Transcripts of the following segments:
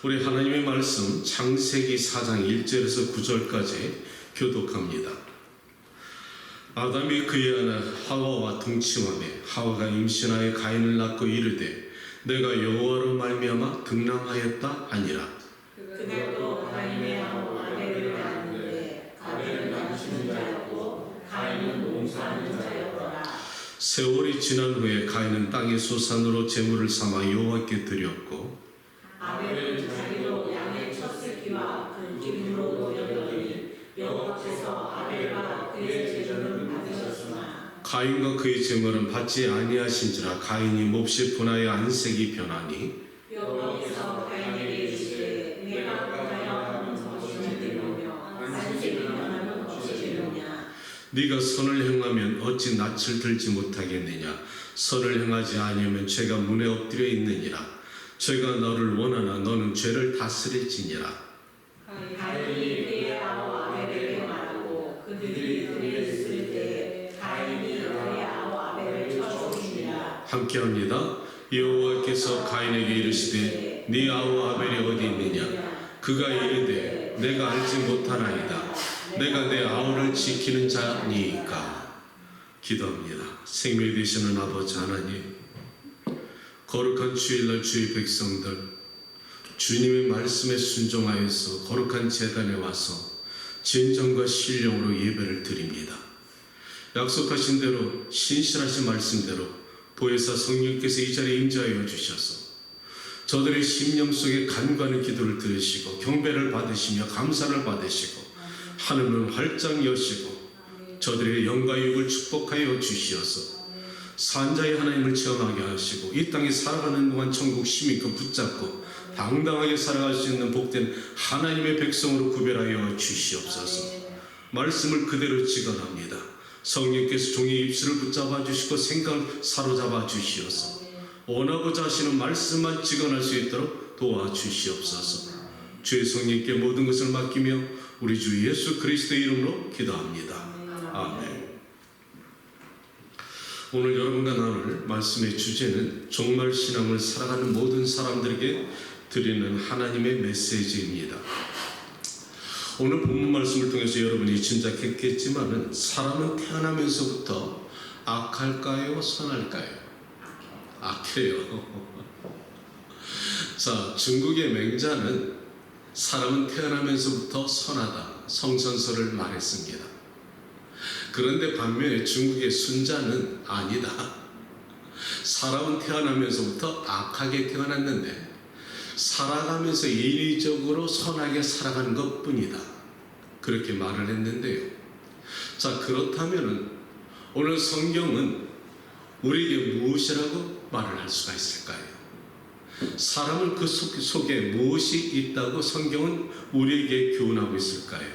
우리 하나님의 말씀 창세기 4장 1절에서 9절까지 교독합니다. 아담이 그의 아내 하와와 동침하매 하와가 임신하여 가인을 낳고 이르되 내가 여호와로 말미암아 등남하였다 하니라. 그날도 가인의 아우 아벨을 낳았는데 아벨은 남치는 자였고 가인은 농사하는 자였더라. 세월이 지난 후에 가인은 땅의 소산으로 제물을 삼아 여호와께 드렸고 아벨은 자기로 양의 첫 새끼와 그 기름으로 노렸더니 여호와께서 아벨과 그의 제물을 받으셨으나 가인과 그의 제물은 받지 아니하신지라. 가인이 몹시 분하여 안색이 변하니 여호와께서 가인에게 이르시되 내가 분하여 하는 것이 되느냐 안색이 변하는 것이 되느냐. 네가 선을 행하면 어찌 낯을 들지 못하겠느냐. 선을 행하지 아니하면 죄가 문에 엎드려 있느니라. 죄가 너를 원하나 너는 죄를 다스릴지니라. 가인이 그의 아우 아벨에게 말하고 그들이 들에 있을 때 가인이 그의 아우 아벨을 쳐 죽이니라. 함께합니다. 여호와께서 가인에게 이르시되 네 아우 아벨이 어디 있느냐. 그가 이르되 내가 알지 못하나이다. 내가 내 아우를 지키는 자니이까. 기도합니다. 생명 되시는 아버지 하나님, 거룩한 주일날 주의 백성들 주님의 말씀에 순종하여서 거룩한 제단에 와서 진정과 신령으로 예배를 드립니다. 약속하신 대로 신실하신 말씀대로 보혜사 성령께서 이 자리에 임재하여 주셔서 저들의 심령 속에 간구하는 기도를 들으시고 경배를 받으시며 감사를 받으시고 하늘은 활짝 여시고 저들의 영과 육을 축복하여 주시어서 산자의 하나님을 체험하게 하시고 이 땅에 살아가는 동안 천국 시민권 붙잡고 당당하게 살아갈 수 있는 복된 하나님의 백성으로 구별하여 주시옵소서. 말씀을 그대로 직언합니다. 성령께서 종의 입술을 붙잡아 주시고 생각을 사로잡아 주시어서 원하고자 하시는 말씀만 직언할 수 있도록 도와주시옵소서. 주의 성령께 모든 것을 맡기며 우리 주 예수 그리스도의 이름으로 기도합니다. 아멘. 오늘 여러분과 나눌 말씀의 주제는 종말 신앙을 살아가는 모든 사람들에게 드리는 하나님의 메시지입니다. 오늘 본문 말씀을 통해서 여러분이 짐작했겠지만은 사람은 태어나면서부터 악할까요? 선할까요? 악해요. 자, 중국의 맹자는 사람은 태어나면서부터 선하다, 성선설을 말했습니다. 그런데 반면에 중국의 순자는 아니다. 사람은 태어나면서부터 악하게 태어났는데 살아가면서 인위적으로 선하게 살아가는 것뿐이다. 그렇게 말을 했는데요. 자, 그렇다면 오늘 성경은 우리에게 무엇이라고 말을 할 수가 있을까요? 사람은 그 속에 무엇이 있다고 성경은 우리에게 교훈하고 있을까요?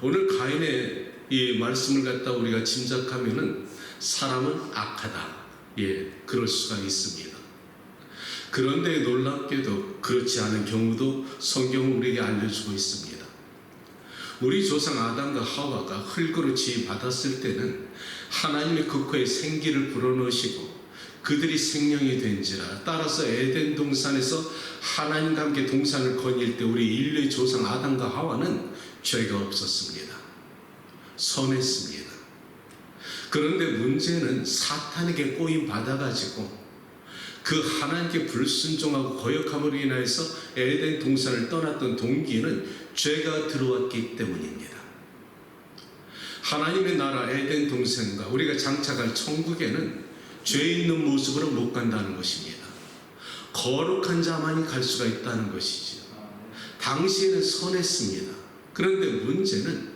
오늘 가인의 이 말씀을 갖다 우리가 짐작하면은 사람은 악하다. 예, 그럴 수가 있습니다. 그런데 놀랍게도 그렇지 않은 경우도 성경은 우리에게 알려주고 있습니다. 우리 조상 아담과 하와가 흙으로 지음받았을 때는 하나님의 그 코에 생기를 불어넣으시고 그들이 생명이 된지라. 따라서 에덴 동산에서 하나님과 함께 동산을 거닐 때 우리 인류의 조상 아담과 하와는 죄가 없었습니다. 선했습니다. 그런데 문제는 사탄에게 꼬임 받아가지고 그 하나님께 불순종하고 거역함으로 인해서 에덴 동산을 떠났던 동기는 죄가 들어왔기 때문입니다. 하나님의 나라 에덴 동산과 우리가 장착할 천국에는 죄 있는 모습으로 못 간다는 것입니다. 거룩한 자만이 갈 수가 있다는 것이죠. 당시에는 선했습니다. 그런데 문제는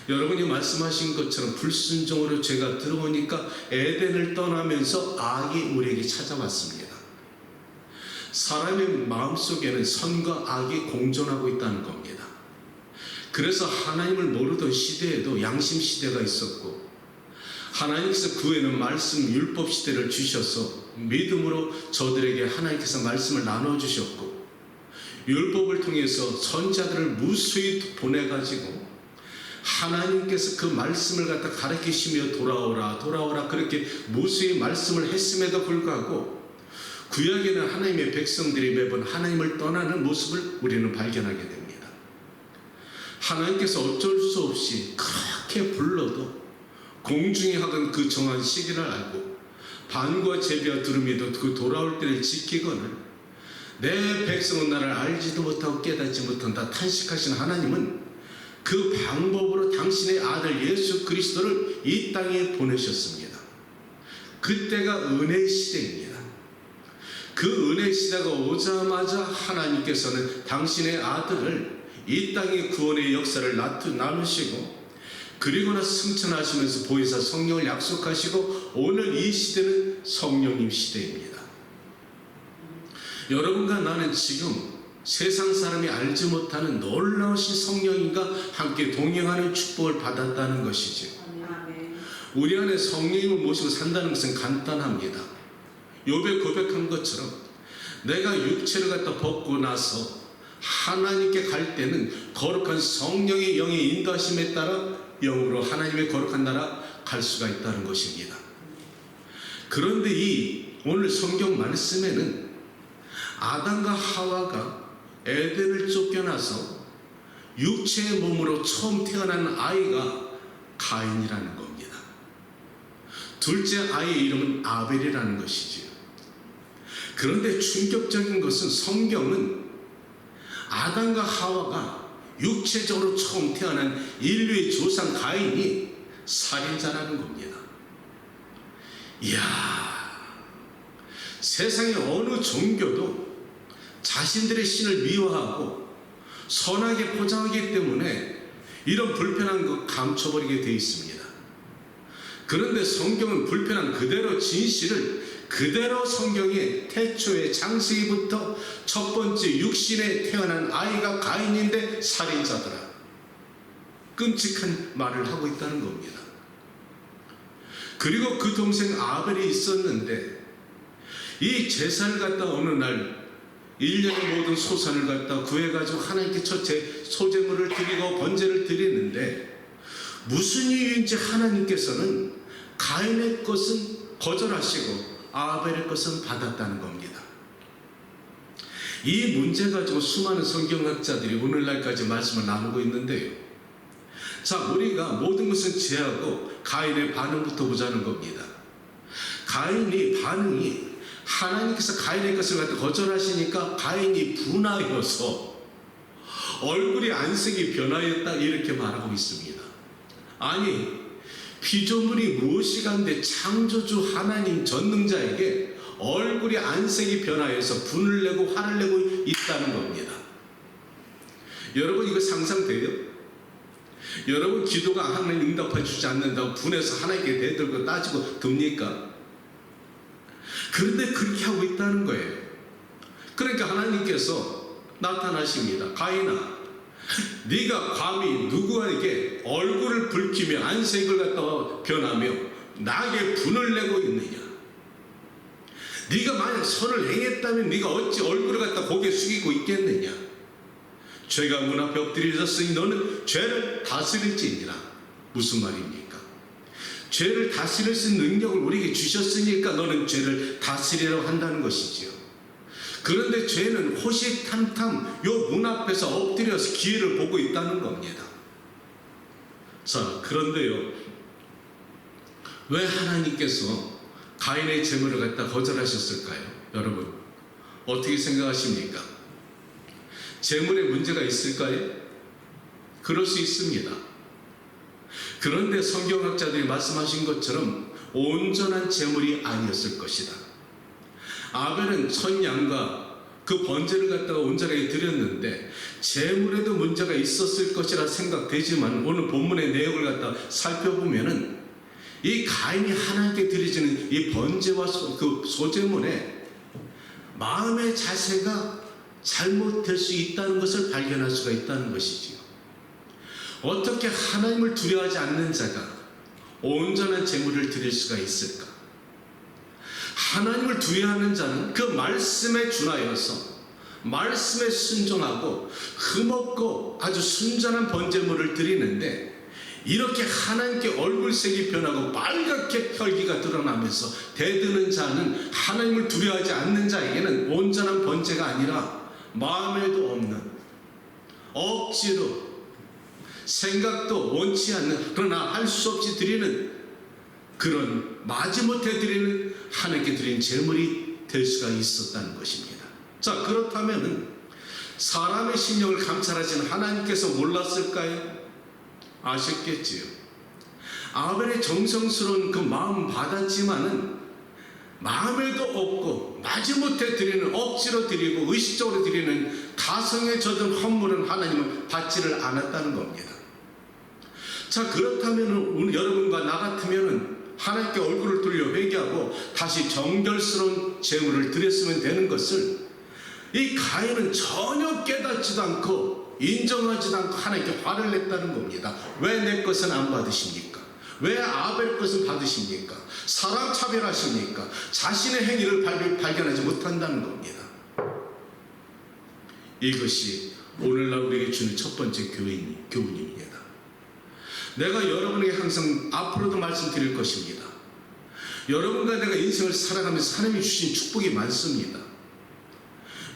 여러분이 말씀하신 것처럼 불순종으로 죄가 들어오니까 에덴을 떠나면서 악이 우리에게 찾아왔습니다. 사람의 마음속에는 선과 악이 공존하고 있다는 겁니다. 그래서 하나님을 모르던 시대에도 양심 시대가 있었고 하나님께서 그 후에는 말씀 율법 시대를 주셔서 믿음으로 저들에게 하나님께서 말씀을 나눠주셨고 율법을 통해서 선자들을 무수히 보내가지고 하나님께서 그 말씀을 갖다 가르치시며 돌아오라 그렇게 무수히 말씀을 했음에도 불구하고 구약에는 하나님의 백성들이 매번 하나님을 떠나는 모습을 우리는 발견하게 됩니다. 하나님께서 어쩔 수 없이 그렇게 불러도 공중에 하던 그 정한 시기를 알고 반과 제비와 두루미도 그 돌아올 때를 지키거늘 내 백성은 나를 알지도 못하고 깨닫지 못한다 탄식하신 하나님은 그 방법으로 당신의 아들 예수 그리스도를 이 땅에 보내셨습니다. 그때가 은혜의 시대입니다. 그 은혜의 시대가 오자마자 하나님께서는 당신의 아들을 이 땅의 구원의 역사를 나누시고 그리고나 승천하시면서 보혜사 성령을 약속하시고 오늘 이 시대는 성령님 시대입니다. 여러분과 나는 지금 세상 사람이 알지 못하는 놀라우신 성령님과 함께 동행하는 축복을 받았다는 것이죠. 우리 안에 성령님을 모시고 산다는 것은 간단합니다. 욥이 고백한 것처럼 내가 육체를 갖다 벗고 나서 하나님께 갈 때는 거룩한 성령의 영의 인도하심에 따라 영으로 하나님의 거룩한 나라 갈 수가 있다는 것입니다. 그런데 이 오늘 성경 말씀에는 아담과 하와가 에덴을 쫓겨나서 육체의 몸으로 처음 태어난 아이가 가인이라는 겁니다. 둘째 아이의 이름은 아벨이라는 것이지요. 그런데 충격적인 것은 성경은 아담과 하와가 육체적으로 처음 태어난 인류의 조상 가인이 살인자라는 겁니다. 이야, 세상의 어느 종교도 자신들의 신을 미워하고 선하게 포장하기 때문에 이런 불편한 것 감춰버리게 되어 있습니다. 그런데 성경은 불편한 그대로 진실을 그대로 성경의 태초의 창세기부터 첫 번째 육신에 태어난 아이가 가인인데 살인자더라, 끔찍한 말을 하고 있다는 겁니다. 그리고 그 동생 아벨이 있었는데 이 제사를 갖다 어느 날 1년의 모든 소산을 갖다 구해가지고 하나님께 첫째 소제물을 드리고 번제를 드리는데 무슨 이유인지 하나님께서는 가인의 것은 거절하시고 아벨의 것은 받았다는 겁니다. 이 문제 가지고 수많은 성경학자들이 오늘날까지 말씀을 나누고 있는데요. 자, 우리가 모든 것은 제하고 가인의 반응부터 보자는 겁니다. 가인이 반응이 하나님께서 가인의 것을 갖다 거절하시니까 가인이 분하여서 얼굴이 안색이 변하였다 이렇게 말하고 있습니다. 아니, 피조물이 무엇이간데 창조주 하나님 전능자에게 얼굴이 안색이 변하여서 분을 내고 화를 내고 있다는 겁니다. 여러분, 이거 상상돼요? 여러분, 기도가 하나님 응답해 주지 않는다고 분해서 하나님께 대들고 따지고 듭니까? 그런데 그렇게 하고 있다는 거예요. 그러니까 하나님께서 나타나십니다. 가인아, 네가 감히 누구에게 얼굴을 붉히며 안색을 갖다가 변하며 나에게 분을 내고 있느냐? 네가 만약 선을 행했다면 네가 어찌 얼굴을 갖다 고개 숙이고 있겠느냐? 죄가 문 앞에 엎드려졌으니 너는 죄를 다스릴지니라. 무슨 말입니까? 죄를 다스릴 수 있는 능력을 우리에게 주셨으니까 너는 죄를 다스리라고 한다는 것이지요. 그런데 죄는 호시탐탐 요 문 앞에서 엎드려서 기회를 보고 있다는 겁니다. 자, 그런데요, 왜 하나님께서 가인의 제물을 갖다 거절하셨을까요? 여러분, 어떻게 생각하십니까? 제물에 문제가 있을까요? 그럴 수 있습니다. 그런데 성경학자들이 말씀하신 것처럼 온전한 제물이 아니었을 것이다. 아벨은 천양과 그 번제를 갖다가 온전하게 드렸는데 제물에도 문제가 있었을 것이라 생각되지만 오늘 본문의 내용을 갖다 살펴보면은 이 가인이 하나님께 드리지는 이 번제와 그 소제물에 마음의 자세가 잘못될 수 있다는 것을 발견할 수가 있다는 것이지요. 어떻게 하나님을 두려워하지 않는 자가 온전한 제물을 드릴 수가 있을까? 하나님을 두려워하는 자는 그 말씀에 준하여서 말씀에 순종하고 흠없고 아주 순전한 번제물을 드리는데 이렇게 하나님께 얼굴색이 변하고 빨갛게 혈기가 드러나면서 대드는 자는 하나님을 두려워하지 않는 자에게는 온전한 번제가 아니라 마음에도 없는, 억지로 생각도 원치 않는, 그러나 할 수 없이 드리는, 그런 마지못해 드리는 하나님께 드린 제물이 될 수가 있었다는 것입니다. 자, 그렇다면 사람의 심령을 감찰하시는 하나님께서 몰랐을까요? 아셨겠지요. 아벨의 정성스러운 그 마음 받았지만은 마음에도 없고 마지못해 드리는, 억지로 드리고 의식적으로 드리는 가성에 젖은 헌물은 하나님은 받지를 않았다는 겁니다. 자, 그렇다면 여러분과 나 같으면은 하나님께 얼굴을 돌려 회개하고 다시 정결스러운 제물을 드렸으면 되는 것을 이 가인은 전혀 깨닫지도 않고 인정하지도 않고 하나님께 화를 냈다는 겁니다. 왜 내 것은 안 받으십니까? 왜 아벨 것은 받으십니까? 사람 차별하십니까? 자신의 행위를 발견하지 못한다는 겁니다. 이것이 오늘날 우리에게 주는 첫 번째 교훈입니다. 내가 여러분에게 항상 앞으로도 말씀드릴 것입니다. 여러분과 내가 인생을 살아가면서 하나님이 주신 축복이 많습니다.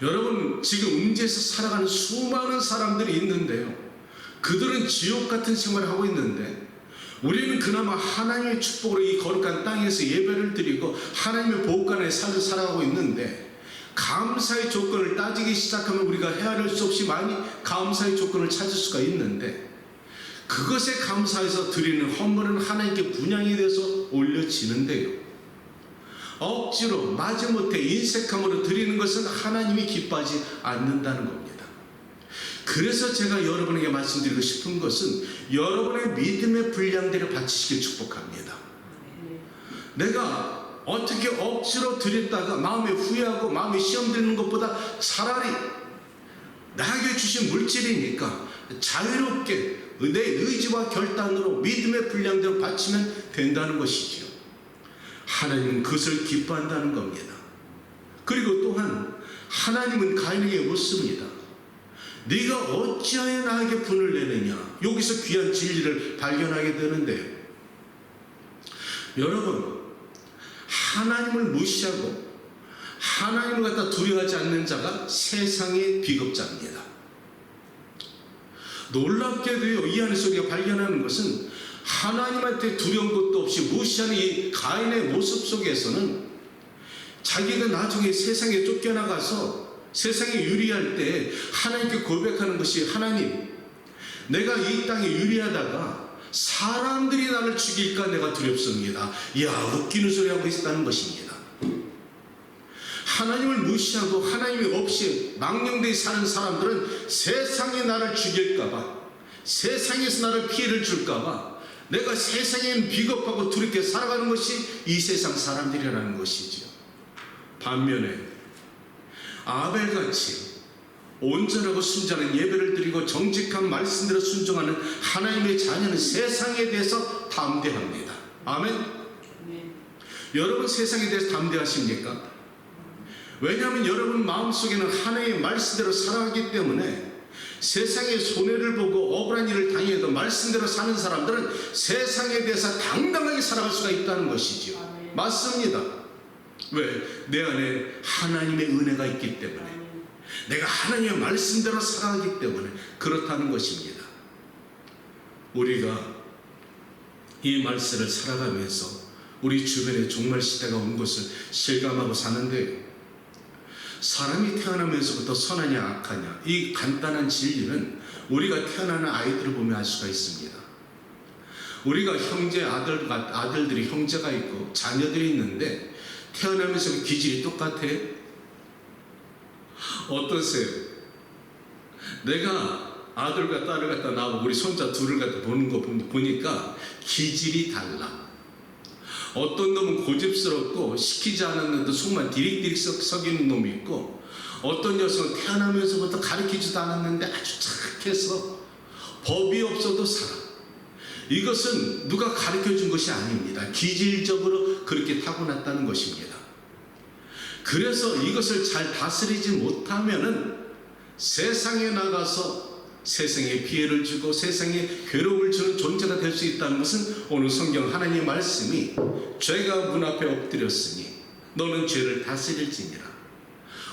여러분, 지금 음지에서 살아가는 수많은 사람들이 있는데요, 그들은 지옥 같은 생활을 하고 있는데 우리는 그나마 하나님의 축복으로 이 거룩한 땅에서 예배를 드리고 하나님의 보호관에 살아가고 있는데, 감사의 조건을 따지기 시작하면 우리가 헤아릴 수 없이 많이 감사의 조건을 찾을 수가 있는데, 그것에 감사해서 드리는 헌물은 하나님께 분향이 돼서 올려지는데요, 억지로 마지못해 인색함으로 드리는 것은 하나님이 기뻐하지 않는다는 겁니다. 그래서 제가 여러분에게 말씀드리고 싶은 것은 여러분의 믿음의 분량대로 바치시길 축복합니다. 내가 어떻게 억지로 드렸다가 마음에 후회하고 마음에 시험 드는 것보다 차라리 나에게 주신 물질이니까 자유롭게 내 의지와 결단으로 믿음의 분량대로 바치면 된다는 것이지요. 하나님은 그것을 기뻐한다는 겁니다. 그리고 또한 하나님은 가인에게 묻습니다. 네가 어찌하여 나에게 분을 내느냐. 여기서 귀한 진리를 발견하게 되는데요, 여러분, 하나님을 무시하고 하나님을 갖다 두려워하지 않는 자가 세상의 비겁자입니다. 놀랍게도요, 이 안에서 우리가 발견하는 것은 하나님한테 두려운 것도 없이 무시하는 이 가인의 모습 속에서는 자기가 나중에 세상에 쫓겨나가서 세상에 유리할 때 하나님께 고백하는 것이, 하나님, 내가 이 땅에 유리하다가 사람들이 나를 죽일까 내가 두렵습니다. 이야, 웃기는 소리 하고 있다는 것입니다. 하나님을 무시하고 하나님이 없이 망령되이 사는 사람들은 세상이 나를 죽일까봐, 세상에서 나를 피해를 줄까봐 내가 세상엔 비겁하고 두렵게 살아가는 것이 이 세상 사람들이라는 것이지요. 반면에 아벨같이 온전하고 순전한 예배를 드리고 정직한 말씀대로 순종하는 하나님의 자녀는 세상에 대해서 담대합니다. 아멘. 여러분, 세상에 대해서 담대하십니까? 왜냐하면 여러분 마음속에는 하나님의 말씀대로 살아가기 때문에 세상의 손해를 보고 억울한 일을 당해도 말씀대로 사는 사람들은 세상에 대해서 당당하게 살아갈 수가 있다는 것이지요. 아멘. 맞습니다. 왜? 내 안에 하나님의 은혜가 있기 때문에, 내가 하나님의 말씀대로 살아가기 때문에 그렇다는 것입니다. 우리가 이 말씀을 살아가면서 우리 주변에 종말 시대가 온 것을 실감하고 사는데, 사람이 태어나면서부터 선하냐 악하냐, 이 간단한 진리는 우리가 태어나는 아이들을 보면 알 수가 있습니다. 우리가 형제 아들들이 형제가 있고 자녀들이 있는데 태어나면서 기질이 똑같아요? 어떠세요? 내가 아들과 딸을 갖다 낳고 우리 손자 둘을 갖다 보는 거 보니까 기질이 달라. 어떤 놈은 고집스럽고 시키지 않았는데 속만 디릭디릭 썩이는 놈이 있고, 어떤 녀석은 태어나면서부터 가르치지도 않았는데 아주 착해서 법이 없어도 살아. 이것은 누가 가르쳐준 것이 아닙니다. 기질적으로 그렇게 타고났다는 것입니다. 그래서 이것을 잘 다스리지 못하면은 세상에 나가서 세상에 피해를 주고 세상에 괴로움을 주는 존재가 될 수 있다는 것은 오늘 성경 하나님의 말씀이 죄가 문 앞에 엎드렸으니 너는 죄를 다스릴지니라.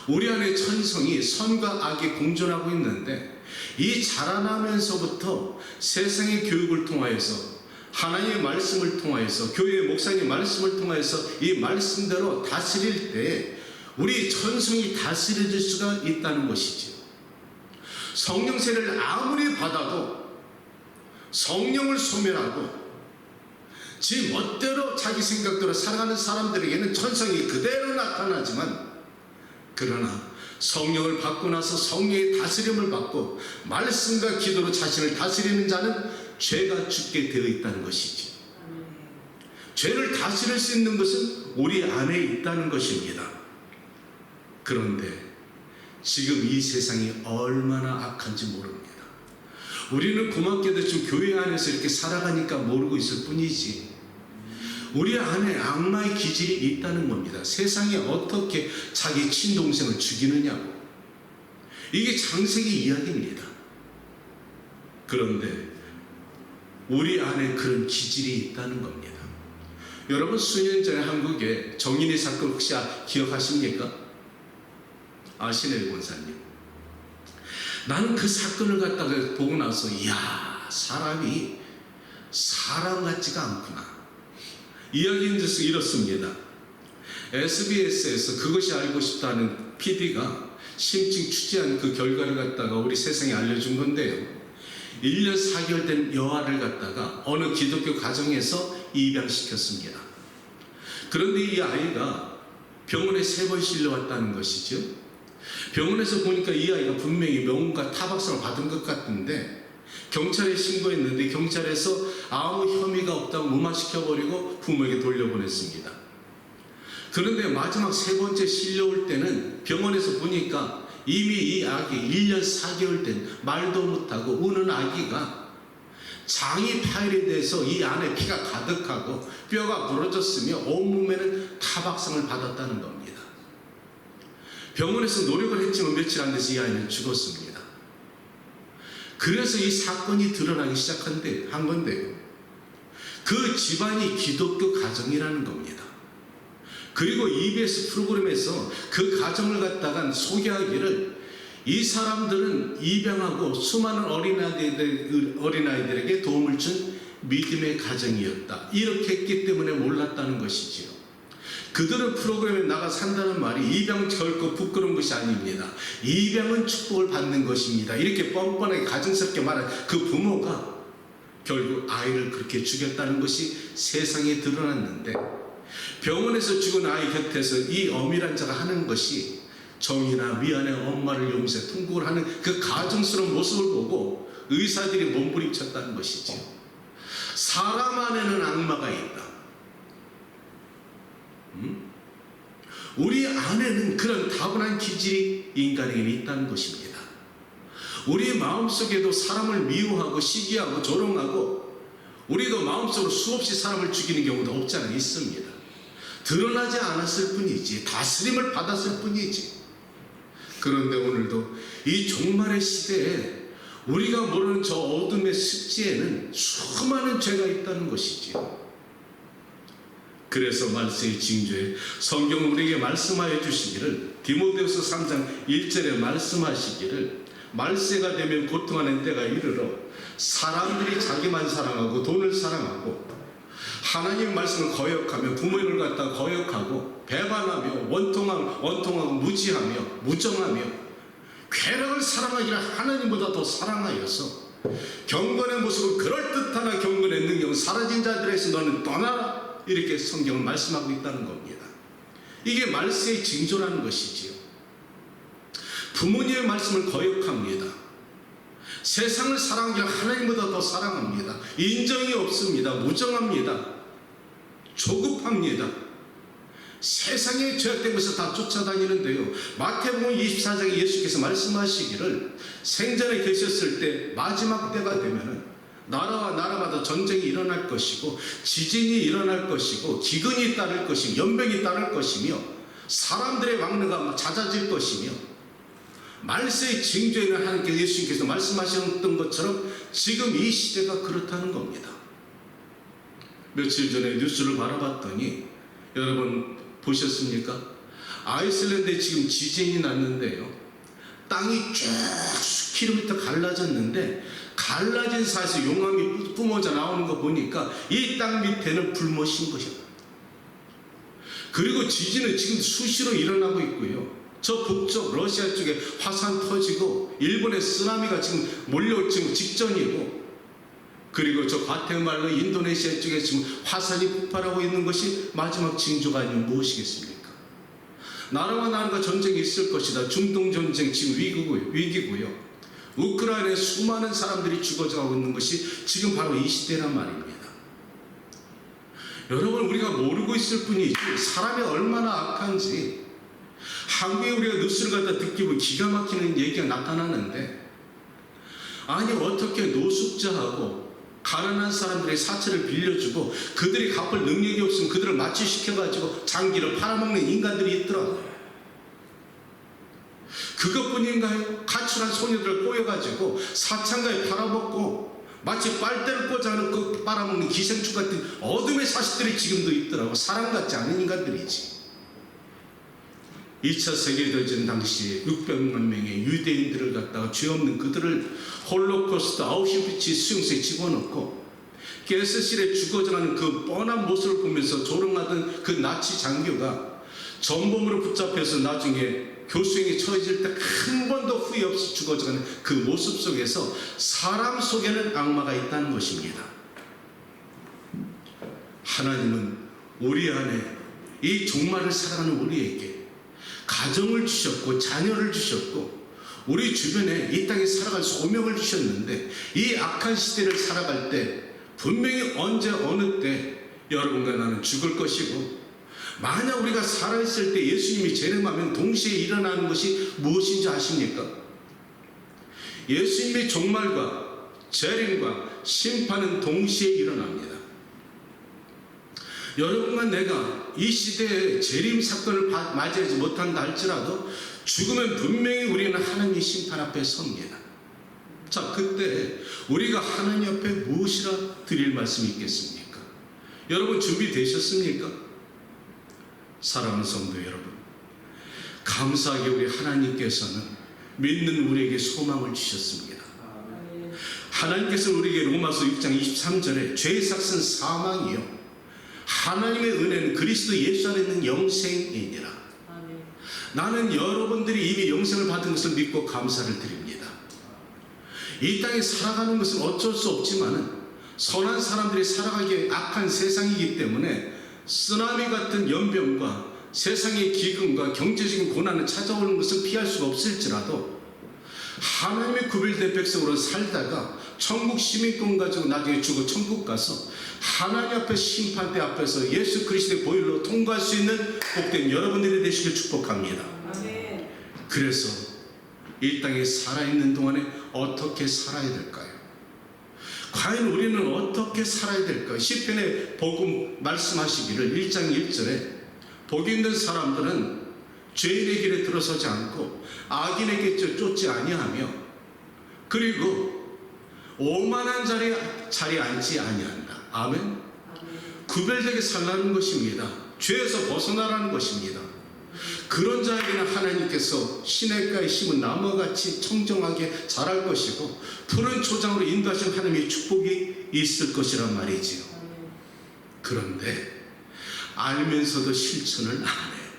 우리 안에 천성이 선과 악이 공존하고 있는데 이 자라나면서부터 세상의 교육을 통하여서 하나님의 말씀을 통하여서 교회의 목사님 말씀을 통하여서 이 말씀대로 다스릴 때 우리 천성이 다스려질 수가 있다는 것이지요. 성령 세례를 아무리 받아도 성령을 소멸하고 지 멋대로 자기 생각대로 살아가는 사람들에게는 천성이 그대로 나타나지만, 그러나 성령을 받고 나서 성령의 다스림을 받고 말씀과 기도로 자신을 다스리는 자는 죄가 죽게 되어 있다는 것이지. 죄를 다스릴 수 있는 것은 우리 안에 있다는 것입니다. 그런데 지금 이 세상이 얼마나 악한지 모릅니다. 우리는 고맙게도 지금 교회 안에서 이렇게 살아가니까 모르고 있을 뿐이지, 우리 안에 악마의 기질이 있다는 겁니다. 세상에 어떻게 자기 친동생을 죽이느냐고. 이게 창세기 이야기입니다. 그런데 우리 안에 그런 기질이 있다는 겁니다. 여러분, 수년 전에 한국에 정인이 사건 혹시 기억하십니까? 아시네요, 권사님. 나는 그 사건을 갖다가 보고 나서 이야, 사람이 사람 같지가 않구나. 이야기는 이렇습니다. SBS에서 그것이 알고 싶다는 PD가 심층 취재한 그 결과를 갖다가 우리 세상에 알려준 건데요. 1년 4개월 된 여아를 갖다가 어느 기독교 가정에서 입양시켰습니다. 그런데 이 아이가 병원에 3번 실려왔다는 것이죠. 병원에서 보니까 이 아이가 분명히 뭔가 타박상을 받은 것 같은데 경찰에 신고했는데 경찰에서 아무 혐의가 없다고 무마시켜버리고 부모에게 돌려보냈습니다. 그런데 마지막 3번째 실려올 때는 병원에서 보니까 이미 이 아기 1년 4개월 된 말도 못하고 우는 아기가 장이 파열돼서 이 안에 피가 가득하고 뼈가 부러졌으며 온몸에는 타박상을 받았다는 겁니다. 병원에서 노력을 했지만 며칠 안 돼서 이 아이는 죽었습니다. 그래서 이 사건이 드러나기 한 건데요. 그 집안이 기독교 가정이라는 겁니다. 그리고 EBS 프로그램에서 그 가정을 갖다가 소개하기를 이 사람들은 입양하고 수많은 어린아이들에게 도움을 준 믿음의 가정이었다. 이렇게 했기 때문에 몰랐다는 것이지요. 그들은 프로그램에 나가 산다는 말이 입양 결코 부끄러운 것이 아닙니다. 입양은 축복을 받는 것입니다. 이렇게 뻔뻔하게 가증스럽게 말한 그 부모가 결국 아이를 그렇게 죽였다는 것이 세상에 드러났는데, 병원에서 죽은 아이 곁에서 이 엄밀한 자가 하는 것이 정이나 미안해 엄마를 용서해 통곡을 하는 그 가증스러운 모습을 보고 의사들이 몸부림쳤다는 것이지요. 사람 안에는 악마가 있다. 우리 안에는 그런 타고난 기질이 인간에게 있다는 것입니다. 우리 마음속에도 사람을 미워하고 시기하고 조롱하고 우리도 마음속으로 수없이 사람을 죽이는 경우도 없지 않아 있습니다. 드러나지 않았을 뿐이지, 다스림을 받았을 뿐이지. 그런데 오늘도 이 종말의 시대에 우리가 모르는 저 어둠의 습지에는 수많은 죄가 있다는 것이지요. 그래서 말세의 징조에 성경 우리에게 말씀하여 주시기를, 디모데후서 3장 1절에 말씀하시기를, 말세가 되면 고통하는 때가 이르러 사람들이 자기만 사랑하고 돈을 사랑하고 하나님 말씀을 거역하며 부모를 갖다 거역하고 배반하며 원통하고 무지하며 무정하며 쾌락을 사랑하기를 하나님보다 더 사랑하여서 경건의 모습은 그럴듯하나 경건의 능력은 사라진 자들에서 너는 떠나라. 이렇게 성경을 말씀하고 있다는 겁니다. 이게 말세의 징조라는 것이지요. 부모님의 말씀을 거역합니다. 세상을 사랑하기를 하나님보다 더 사랑합니다. 인정이 없습니다. 무정합니다. 조급합니다. 세상에 죄악된 것을 다 쫓아다니는데요. 마태복음 24장에 예수께서 말씀하시기를 생전에 계셨을 때 마지막 때가 되면은 나라와 나라마다 전쟁이 일어날 것이고 지진이 일어날 것이고 기근이 따를 것이고 연병이 따를 것이며 사람들의 왕래가 잦아질 것이며 말세의 징조에는 하나님께서 예수님께서 말씀하셨던 것처럼 지금 이 시대가 그렇다는 겁니다. 며칠 전에 뉴스를 바라봤더니 여러분 보셨습니까? 아이슬란드에 지금 지진이 났는데요. 땅이 쭉 킬로미터 갈라졌는데 갈라진 사이에서 용암이 뿜어져 나오는 거 보니까 이 땅 밑에는 불못인 것이에요. 그리고 지진은 지금 수시로 일어나고 있고요. 저 북쪽 러시아 쪽에 화산 터지고 일본의 쓰나미가 지금 몰려올 지금 직전이고, 그리고 저 과테말라 인도네시아 쪽에 지금 화산이 폭발하고 있는 것이 마지막 징조가 아니면 무엇이겠습니까? 나라와 나라가 전쟁이 있을 것이다. 중동 전쟁 지금 위기고요. 우크라이나에 수많은 사람들이 죽어가고 있는 것이 지금 바로 이 시대란 말입니다. 여러분, 우리가 모르고 있을 뿐이지 사람이 얼마나 악한지 한국에 우리가 뉴스를 갖다 듣기 보면 기가 막히는 얘기가 나타나는데, 아니 어떻게 노숙자하고 가난한 사람들의 사채를 빌려주고 그들이 갚을 능력이 없으면 그들을 마취시켜가지고 장기를 팔아먹는 인간들이 있더라고요. 그것뿐인가요? 가출한 소녀들을 꼬여가지고 사창가에 팔아먹고 마치 빨대를 꽂아놓은 그 빨아먹는 기생충 같은 어둠의 사실들이 지금도 있더라고. 사람 같지 않은 인간들이지. 2차 세계대전 당시에 600만 명의 유대인들을 갖다가 죄 없는 그들을 홀로코스트 아우슈비츠 수용소에 집어넣고 가스실에 죽어져가는 그 뻔한 모습을 보면서 조롱하던 그 나치 장교가 전범으로 붙잡혀서 나중에 교수형에 처해질 때 한 번도 후회 없이 죽어져가는 그 모습 속에서 사람 속에는 악마가 있다는 것입니다. 하나님은 우리 안에 이 종말을 살아가는 우리에게 가정을 주셨고 자녀를 주셨고 우리 주변에 이 땅에 살아갈 소명을 주셨는데, 이 악한 시대를 살아갈 때 분명히 언제 어느 때 여러분과 나는 죽을 것이고, 만약 우리가 살아있을 때 예수님이 재림하면 동시에 일어나는 것이 무엇인지 아십니까? 예수님의 종말과 재림과 심판은 동시에 일어납니다. 여러분과 내가 이 시대에 재림 사건을 맞이하지 못한다 할지라도 죽으면 분명히 우리는 하나님의 심판 앞에 섭니다. 자, 그때 우리가 하나님 앞에 무엇이라 드릴 말씀이 있겠습니까? 여러분 준비되셨습니까? 사랑하는 성도 여러분, 감사하게 우리 하나님께서는 믿는 우리에게 소망을 주셨습니다. 하나님께서 우리에게 로마서 6장 23절에 죄의 삭은 사망이요 하나님의 은혜는 그리스도 예수 안에 있는 영생이니라. 나는 여러분들이 이미 영생을 받은 것을 믿고 감사를 드립니다. 이 땅에 살아가는 것은 어쩔 수 없지만은 선한 사람들이 살아가기에 악한 세상이기 때문에 쓰나미 같은 연병과 세상의 기근과 경제적인 고난을 찾아오는 것을 피할 수가 없을지라도 하나님의 구별된 백성으로 살다가 천국 시민권 가지고 나중에 죽어 천국 가서 하나님 앞에 심판대 앞에서 예수 그리스도의 보혈로 통과할 수 있는 복된 여러분들이 되시길 축복합니다. 그래서 이 땅에 살아있는 동안에 어떻게 살아야 될까요? 과연 우리는 어떻게 살아야 될까요? 시편의 복음 말씀하시기를 1장 1절에 복이 있는 사람들은 죄인의 길에 들어서지 않고 악인에게 쫓지 아니하며 그리고 오만한 자리에 앉지 아니한다. 아멘. 구별되게 살라는 것입니다. 죄에서 벗어나라는 것입니다. 그런 자에게는 하나님께서 시냇가에 심은 나무같이 청정하게 자랄 것이고 푸른 초장으로 인도하신 하나님의 축복이 있을 것이란 말이지요. 그런데 알면서도 실천을 안 해요.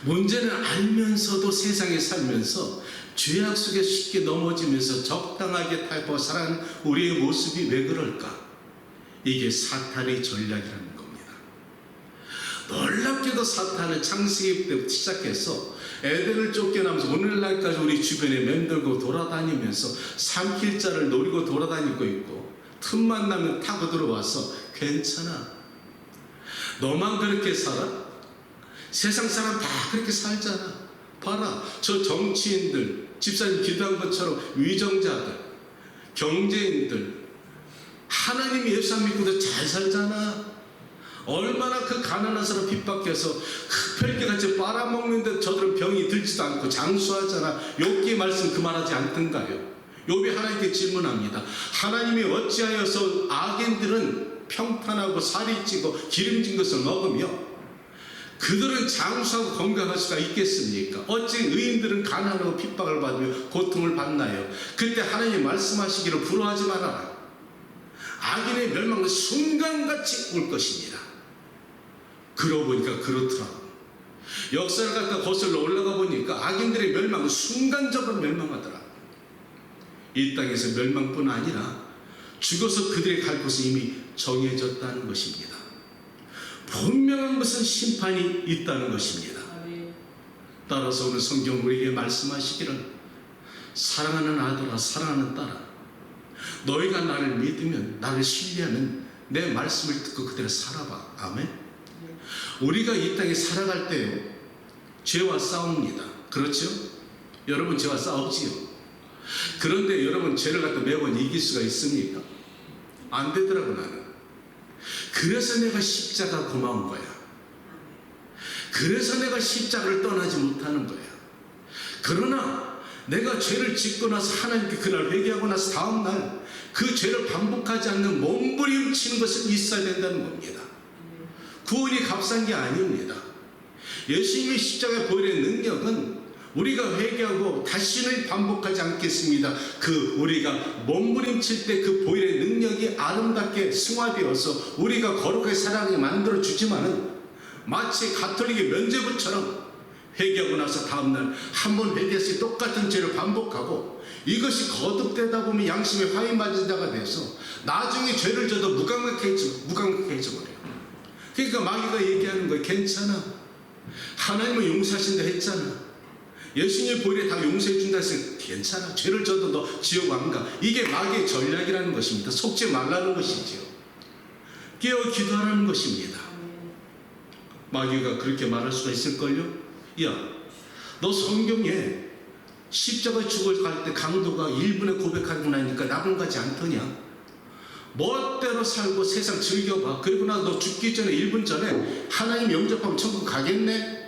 문제는 알면서도 세상에 살면서 죄악 속에 쉽게 넘어지면서 적당하게 탈포 살아가는 우리의 모습이 왜 그럴까? 이게 사탄의 전략이라는 겁니다. 놀랍게도 사탄은 창세기 때부터 시작해서 에덴을 쫓겨나면서 오늘날까지 우리 주변에 맴돌고 돌아다니면서 삼킬자를 노리고 돌아다니고 있고, 틈만 나면 타고 들어와서 괜찮아, 너만 그렇게 살아? 세상 사람 다 그렇게 살잖아. 봐라, 저 정치인들, 집사님 기도한 것처럼 위정자들, 경제인들, 하나님 예수 안 믿고도 잘 살잖아. 얼마나 그 가난한 사람 핍박해서 흡혈귀같이 빨아먹는데 저들은 병이 들지도 않고 장수하잖아. 욥기의 말씀 그만하지 않던가요? 욥이 하나님께 질문합니다. 하나님이 어찌하여서 악인들은 평탄하고 살이 찌고 기름진 것을 먹으며 그들은 장수하고 건강할 수가 있겠습니까? 어찌 의인들은 가난하고 핍박을 받으며 고통을 받나요? 그때 하나님 말씀하시기를 부러워하지 말아라. 악인의 멸망은 순간같이 올 것입니다. 그러고 보니까 그렇더라고. 역사를 갖다 거슬러 올라가 보니까 악인들의 멸망은 순간적으로 멸망하더라. 이 땅에서 멸망뿐 아니라 죽어서 그들의 갈 곳은 이미 정해졌다는 것입니다. 분명한 것은 심판이 있다는 것입니다. 따라서 오늘 성경 우리에게 말씀하시기를 사랑하는 아들아 사랑하는 딸아 너희가 나를 믿으면 나를 신뢰하면 내 말씀을 듣고 그대로 살아봐. 아멘. 우리가 이 땅에 살아갈 때요 죄와 싸웁니다. 그렇죠? 여러분 죄와 싸우지요. 그런데 여러분 죄를 갖다 매번 이길 수가 있습니까? 안 되더라고 나는. 그래서 내가 십자가 고마운 거야. 그래서 내가 십자가를 떠나지 못하는 거야. 그러나 내가 죄를 짓고 나서 하나님께 그날 회개하고 나서 다음날 그 죄를 반복하지 않는 몸부림치는 것은 있어야 된다는 겁니다. 구원이 값싼 게 아닙니다. 예수님의 십자가의 보혈의 능력은 우리가 회개하고 다시는 반복하지 않겠습니다. 그 우리가 몸부림칠 때 그 보혈의 능력이 아름답게 승화되어서 우리가 거룩하게 살아가게 만들어 주지만은 마치 가톨릭의 면죄부처럼 회개하고 나서 다음날 한 번 회개했을 때 똑같은 죄를 반복하고 이것이 거듭되다 보면 양심의 화인 맞은 자가 돼서 나중에 죄를 져도 무감각해져 버려요. 그러니까 마귀가 얘기하는 거예요. 괜찮아. 하나님은 용서하신다 했잖아. 예수님의 보혈에 다 용서해 준다 했으니 괜찮아. 죄를 져도 너 지옥 안 가. 이게 마귀의 전략이라는 것입니다. 속지 말라는 것이지요. 깨어 기도하라는 것입니다. 마귀가 그렇게 말할 수가 있을걸요? 야, 너 성경에 십자가에 죽어갈 때 강도가 1분에 고백하고 나니까 나분가지 않더냐? 멋대로 살고 세상 즐겨봐. 그리고 나 너 죽기 전에 1분 전에 하나님 영접하면 천국 가겠네?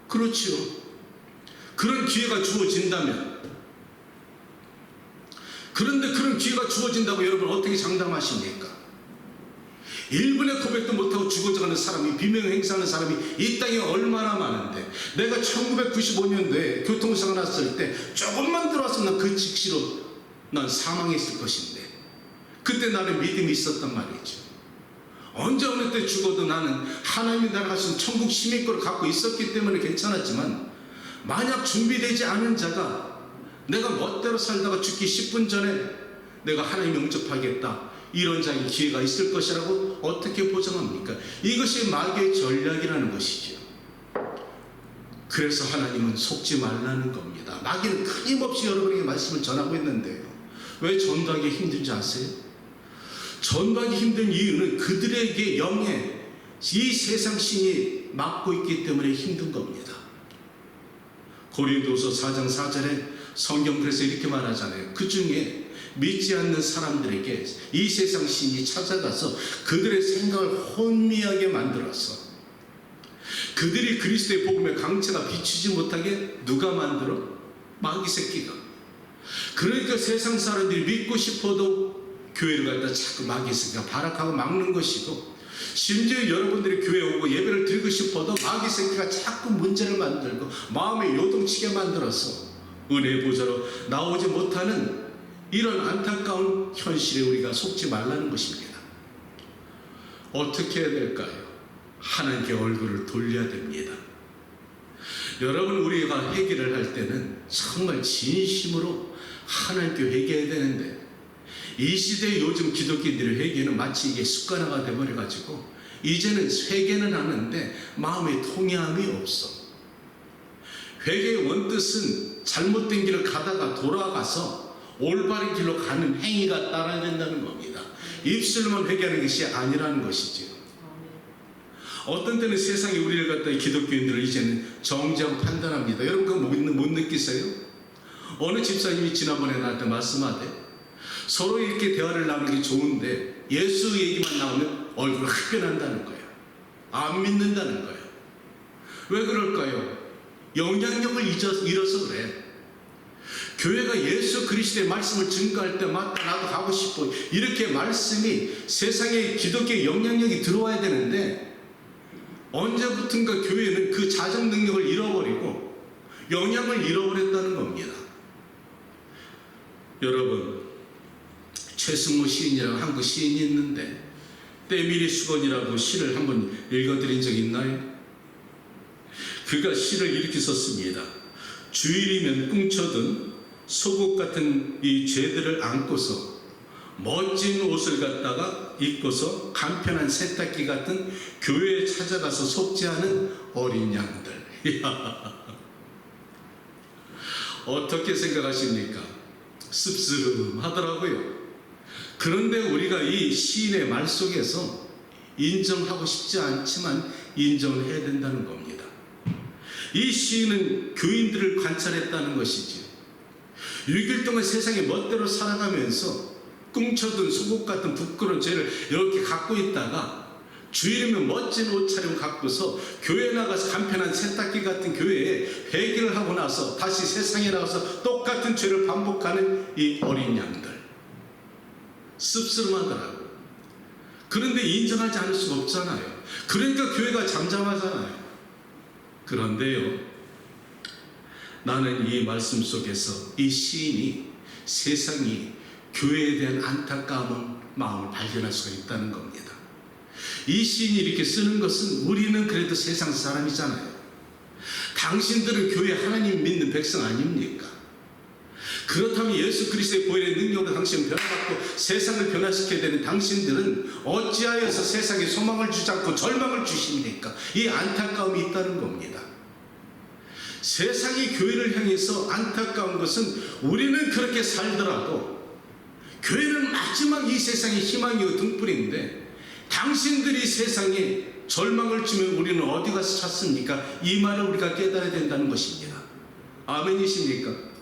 그렇지요. 그런 기회가 주어진다면, 그런데 그런 기회가 주어진다고 여러분 어떻게 장담하십니까? 1분의 고백도 못하고 죽어져가는 사람이, 비명 행사하는 사람이 이 땅에 얼마나 많은데, 내가 1995년도에 교통사고 났을 때 조금만 들어왔으면 그 직시로 난 사망했을 것인데, 그때 나는 믿음이 있었단 말이죠. 언제 어느 때 죽어도 나는 하나님이 나를 가신 천국 시민권을 갖고 있었기 때문에 괜찮았지만, 만약 준비되지 않은 자가 내가 멋대로 살다가 죽기 10분 전에 내가 하나님 영접하겠다, 이런 자의 기회가 있을 것이라고 어떻게 보장합니까? 이것이 마귀의 전략이라는 것이죠. 그래서 하나님은 속지 말라는 겁니다. 마귀는 끊임없이 여러분에게 말씀을 전하고 있는데요, 왜 전도하기 힘든지 아세요? 전도하기 힘든 이유는 그들에게 영에 이 세상 신이 막고 있기 때문에 힘든 겁니다. 고린도서 4장 4절에 성경 그래서 이렇게 말하잖아요. 그 중에 믿지 않는 사람들에게 이 세상 신이 찾아가서 그들의 생각을 혼미하게 만들어서 그들이 그리스도의 복음의 강체가 비추지 못하게 누가 만들어? 마귀 새끼가. 그러니까 세상 사람들이 믿고 싶어도 교회를 갖다 자꾸 마귀 새끼가 발악하고 막는 것이고, 심지어 여러분들이 교회 오고 예배를 드리고 싶어도 마귀 새끼가 자꾸 문제를 만들고 마음에 요동치게 만들어서 은혜의 보좌로 나오지 못하는 이런 안타까운 현실에 우리가 속지 말라는 것입니다. 어떻게 해야 될까요? 하나님께 얼굴을 돌려야 됩니다. 여러분, 우리가 회개를 할 때는 정말 진심으로 하나님께 회개해야 되는데, 이 시대의 요즘 기독교인들의 회개는 마치 이게 습관화가 되어버려가지고 이제는 회개는 하는데 마음에 통해함이 없어. 회개의 원뜻은 잘못된 길을 가다가 돌아가서 올바른 길로 가는 행위가 따라야 된다는 겁니다. 입술로만 회개하는 것이 아니라는 것이죠. 어떤 때는 세상이 우리를 갖다 기독교인들을 이제는 정죄하고 판단합니다. 여러분 그거 못 느끼세요? 어느 집사님이 지난번에 나한테 말씀하대, 서로 이렇게 대화를 나누는 게 좋은데 예수 얘기만 나오면 얼굴을 흡연한다는 거예요. 안 믿는다는 거예요. 왜 그럴까요? 영향력을 잃어서 그래. 교회가 예수 그리스도의 말씀을 증거할 때 맞다, 나도 가고 싶어, 이렇게 말씀이 세상에 기독교의 영향력이 들어와야 되는데 언제부턴가 교회는 그 자정 능력을 잃어버리고 영향을 잃어버렸다는 겁니다. 여러분, 최승모 시인이라고 한국 시인이 있는데 때밀이 수건이라고 시를 한번 읽어드린 적 있나요? 그가 시를 이렇게 썼습니다. 주일이면 꿈쳐든 속옷 같은 이 죄들을 안고서 멋진 옷을 갖다가 입고서 간편한 세탁기 같은 교회에 찾아가서 속죄하는 어린 양들. 어떻게 생각하십니까? 씁쓸하더라고요. 그런데 우리가 이 시인의 말 속에서 인정하고 싶지 않지만 인정을 해야 된다는 겁니다. 이 시인은 교인들을 관찰했다는 것이지. 6일 동안 세상에 멋대로 살아가면서 꿈쳐든 속옷 같은 부끄러운 죄를 이렇게 갖고 있다가 주일이면 멋진 옷차림 갖고서 교회에 나가서 간편한 세탁기 같은 교회에 회개를 하고 나서 다시 세상에 나가서 똑같은 죄를 반복하는 이 어린 양들. 씁쓸하더라고요. 그런데 인정하지 않을 수가 없잖아요. 그러니까 교회가 잠잠하잖아요. 그런데요, 나는 이 말씀 속에서 이 시인이 세상이 교회에 대한 안타까운 마음을 발견할 수가 있다는 겁니다. 이 시인이 이렇게 쓰는 것은 우리는 그래도 세상 사람이잖아요. 당신들은 교회 하나님 믿는 백성 아닙니까? 그렇다면 예수 그리스도의 보혈의 능력으로 당신을 변화받고 세상을 변화시켜야 되는 당신들은 어찌하여서 세상에 소망을 주지 않고 절망을 주십니까? 이 안타까움이 있다는 겁니다. 세상이 교회를 향해서 안타까운 것은 우리는 그렇게 살더라도 교회는 마지막 이 세상의 희망이고 등불인데 당신들이 세상에 절망을 주면 우리는 어디 가서 찾습니까? 이 말을 우리가 깨달아야 된다는 것입니다. 아멘이십니까?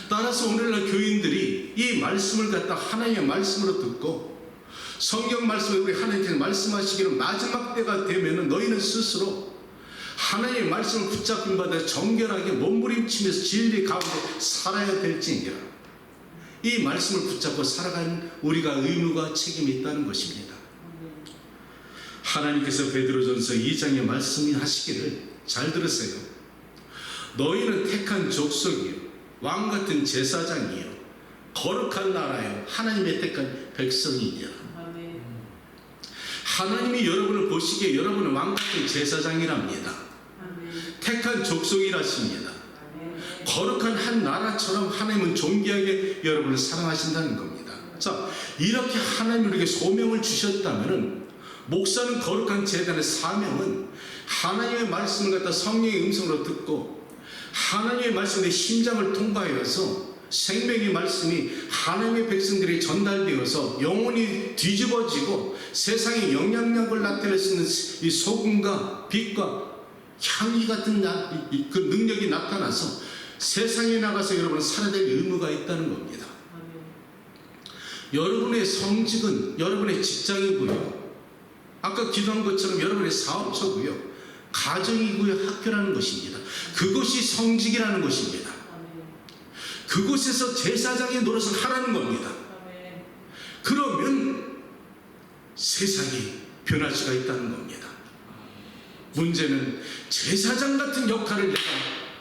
따라서 오늘날 교인들이 이 말씀을 갖다 하나님의 말씀으로 듣고 성경 말씀을 우리 하나님께서 말씀하시기를 마지막 때가 되면 너희는 스스로 하나님의 말씀을 붙잡힌 바다 정결하게 몸부림치면서 진리 가운데 살아야 될지니라. 이 말씀을 붙잡고 살아가는 우리가 의무가 책임이 있다는 것입니다. 하나님께서 베드로전서 2장에 말씀하시기를 잘 들으세요. 너희는 택한 족속이요 왕같은 제사장이요 거룩한 나라요 하나님의 택한 백성이니라. 하나님이 여러분을 보시기에 여러분은 왕같은 제사장이랍니다. 택한 족속이라십니다. 거룩한 한 나라처럼 하나님은 존귀하게 여러분을 사랑하신다는 겁니다. 자, 이렇게 하나님이 우리에게 소명을 주셨다면 목사는 거룩한 제단의 사명은 하나님의 말씀을 갖다 성령의 음성으로 듣고 하나님의 말씀의 심장을 통과해서 생명의 말씀이 하나님의 백성들이 전달되어서 영혼이 뒤집어지고 세상에 영향력을 나타낼 수 있는 이 소금과 빛과 향기 같은 그 능력이 나타나서 세상에 나가서 여러분은 살아야 될 의무가 있다는 겁니다. 여러분의 성직은 여러분의 직장이고요. 아까 기도한 것처럼 여러분의 사업처고요. 가정이고요. 학교라는 것입니다. 그것이 성직이라는 것입니다. 그곳에서 제사장의 노릇을 하라는 겁니다. 그러면 세상이 변할 수가 있다는 겁니다. 문제는 제사장 같은 역할을 내가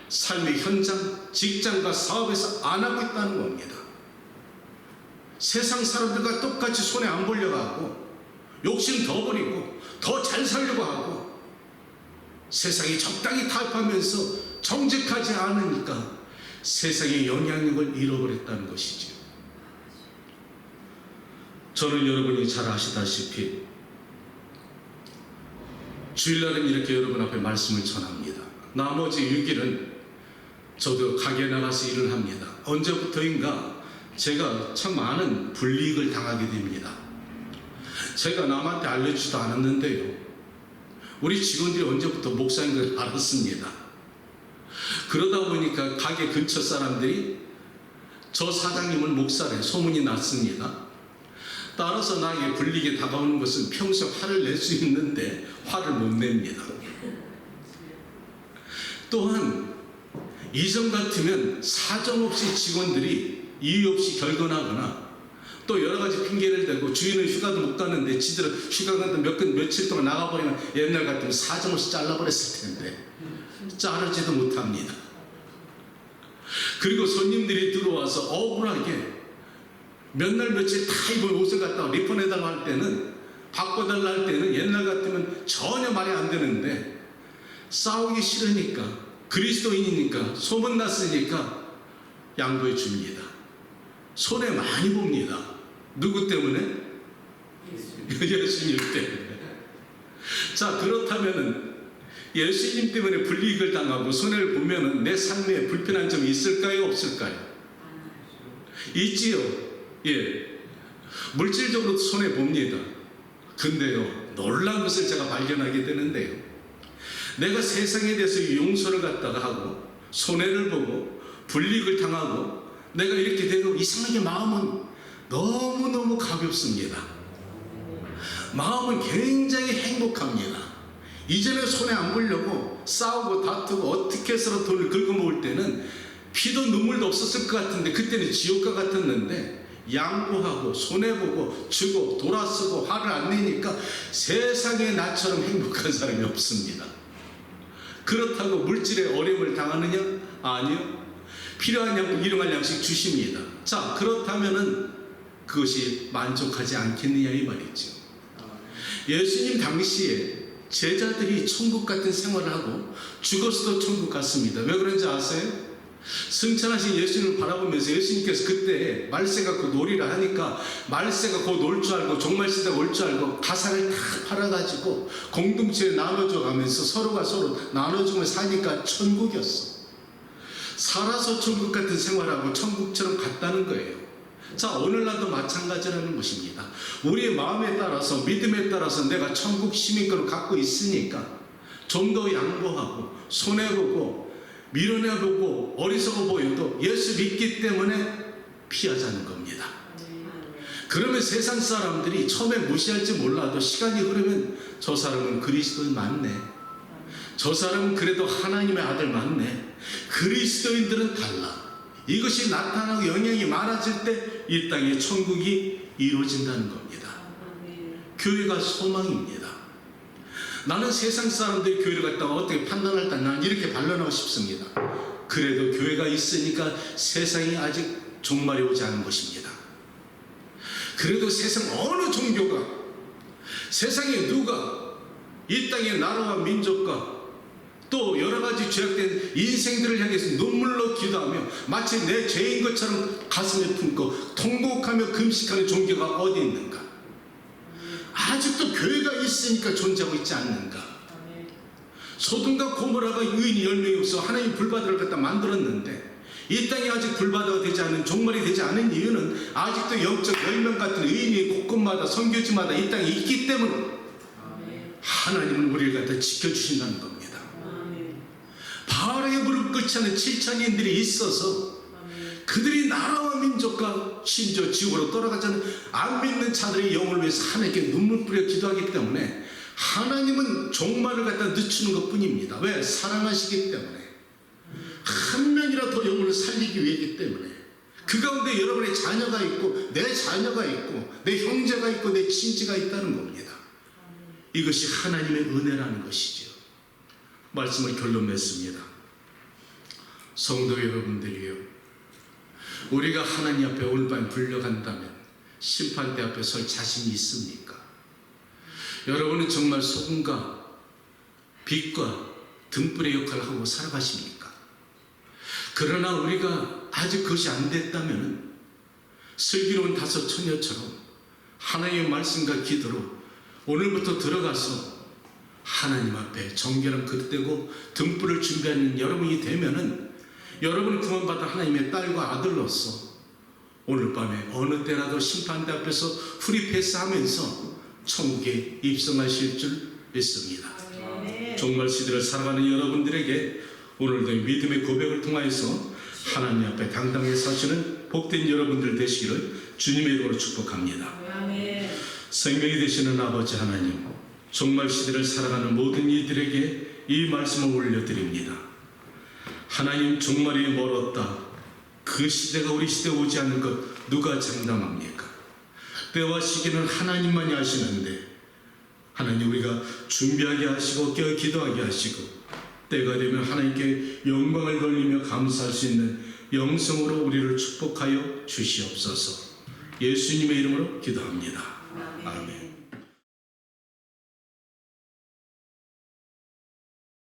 삶의 현장, 직장과 사업에서 안 하고 있다는 겁니다. 세상 사람들과 똑같이 손에 안 벌려가고 욕심 더 버리고 더 잘 살려고 하고 세상이 적당히 타협하면서 정직하지 않으니까 세상의 영향력을 잃어버렸다는 것이죠. 저는 여러분이 잘 아시다시피 주일날은 이렇게 여러분 앞에 말씀을 전합니다. 나머지 6일은 저도 가게에 나가서 일을 합니다. 언제부터인가 제가 참 많은 불이익을 당하게 됩니다. 제가 남한테 알려주지도 않았는데요, 우리 직원들이 언제부터 목사인 걸 알았습니다. 그러다 보니까 가게 근처 사람들이 저 사장님을 목사래 소문이 났습니다. 따라서 나에게 불리게 다가오는 것은 평소 화를 낼 수 있는데 화를 못 냅니다. 또한 이전 같으면 사정없이 직원들이 이유 없이 결근하거나 또 여러 가지 핑계를 대고 주인은 휴가도 못 가는데 지들은 휴가 간다 며칠 동안 나가버리면 옛날 같으면 사정없이 잘라버렸을 텐데 자르지도 못합니다. 그리고 손님들이 들어와서 억울하게 몇 날 며칠 다 입은 옷을 갖다가 리펀해달라 할 때는, 바꿔달라 할 때는 옛날 같으면 전혀 말이 안 되는데 싸우기 싫으니까, 그리스도인이니까, 소문났으니까 양보해 줍니다. 손해 많이 봅니다. 누구 때문에? 예수님 때문에. 자, 그렇다면은 예수님 때문에 불이익을 당하고 손해를 보면은 내 삶에 불편한 점이 있을까요? 없을까요? 있지요. 예. 물질적으로도 손해 봅니다. 근데요, 놀라운 것을 제가 발견하게 되는데요, 내가 세상에 대해서 용서를 갖다가 하고 손해를 보고 불이익을 당하고 내가 이렇게 되고 이상하게 마음은 너무너무 가볍습니다. 마음은 굉장히 행복합니다. 이전에 손해 안 보려고 싸우고 다투고 어떻게 해서라도 돈을 긁어모을 때는 피도 눈물도 없었을 것 같은데, 그때는 지옥과 같았는데 양보하고 손해보고 주고 돌아쓰고 화를 안 내니까 세상에 나처럼 행복한 사람이 없습니다. 그렇다고 물질의 어려움을 당하느냐? 아니요. 필요한 양식, 일용할 양식 주십니다. 자, 그렇다면은 그것이 만족하지 않겠느냐 이 말이죠. 예수님 당시에 제자들이 천국 같은 생활을 하고 죽었어도 천국 같습니다. 왜 그런지 아세요? 승천하신 예수님을 바라보면서 예수님께서 그때 말세 갖고 놀이를 하니까 말세가 곧 올 줄 알고 종말시대가 올 줄 알고 가사를 다 팔아가지고 공동체에 나눠줘 가면서 서로가 서로 나눠주며 사니까 천국이었어. 살아서 천국 같은 생활하고 천국처럼 갔다는 거예요. 자, 오늘날도 마찬가지라는 것입니다. 우리의 마음에 따라서, 믿음에 따라서 내가 천국 시민권을 갖고 있으니까 좀 더 양보하고 손해보고 밀어내보고 어리석어 보여도 예수 믿기 때문에 피하자는 겁니다. 그러면 세상 사람들이 처음에 무시할지 몰라도 시간이 흐르면 저 사람은 그리스도인 맞네, 저 사람은 그래도 하나님의 아들 맞네, 그리스도인들은 달라, 이것이 나타나고 영향이 많아질 때 이 땅에 천국이 이루어진다는 겁니다. 교회가 소망입니다. 나는 세상 사람들이 교회를 갔다가 어떻게 판단할 때 난 이렇게 반론하고 싶습니다. 그래도 교회가 있으니까 세상이 아직 종말이 오지 않은 것입니다. 그래도 세상 어느 종교가, 세상에 누가 이 땅의 나라와 민족과 또 여러 가지 죄악된 인생들을 향해서 눈물로 기도하며 마치 내 죄인 것처럼 가슴에 품고 통곡하며 금식하는 종교가 어디 있는가? 아직도 교회가 있으니까 존재하고 있지 않는가? 소돔과 고모라가 의인이 10명이 없어 하나님 불바다를 갖다 만들었는데 이 땅이 아직 불바다가 되지 않은, 종말이 되지 않은 이유는 아직도 영적 10명 같은 의인이 곳곳마다 선교지마다 이 땅에 있기 때문에 하나님은 우리를 갖다 지켜주신다는 겁니다. 바알에게 무릎 꿇지 않은 7천인들이 있어서 그들이 나라와 민족과 심지어 지옥으로 떠나가지 않은 안 믿는 자들의 영혼을 위해서 하나님께 눈물 뿌려 기도하기 때문에 하나님은 종말을 갖다 늦추는 것 뿐입니다. 왜? 사랑하시기 때문에, 한 명이라도 영혼을 살리기 위해이기 때문에. 그 가운데 여러분의 자녀가 있고 내 자녀가 있고 내 형제가 있고 내 친지가 있다는 겁니다. 이것이 하나님의 은혜라는 것이죠. 말씀을 결론 맺습니다. 성도 여러분들이요, 우리가 하나님 앞에 오늘 밤 불려간다면 심판대 앞에 설 자신이 있습니까? 여러분은 정말 소금과 빛과 등불의 역할을 하고 살아가십니까? 그러나 우리가 아직 그것이 안 됐다면 슬기로운 다섯 처녀처럼 하나님의 말씀과 기도로 오늘부터 들어가서 하나님 앞에 정결한 그릇 대고 등불을 준비하는 여러분이 되면은 여러분은 구원받은 하나님의 딸과 아들로서 오늘 밤에 어느 때라도 심판대 앞에서 프리패스하면서 천국에 입성하실 줄 믿습니다. 종말 시대를 살아가는 여러분들에게 오늘도 믿음의 고백을 통하여서 하나님 앞에 당당히 사시는 복된 여러분들 되시기를 주님의 이름으로 축복합니다. 생명이 되시는 아버지 하나님, 종말 시대를 살아가는 모든 이들에게 이 말씀을 올려드립니다. 하나님, 종말이 멀었다. 그 시대가 우리 시대에 오지 않는 것 누가 장담합니까? 때와 시기는 하나님만이 아시는데 하나님 우리가 준비하게 하시고 깨어 기도하게 하시고 때가 되면 하나님께 영광을 돌리며 감사할 수 있는 영성으로 우리를 축복하여 주시옵소서. 예수님의 이름으로 기도합니다. 아멘.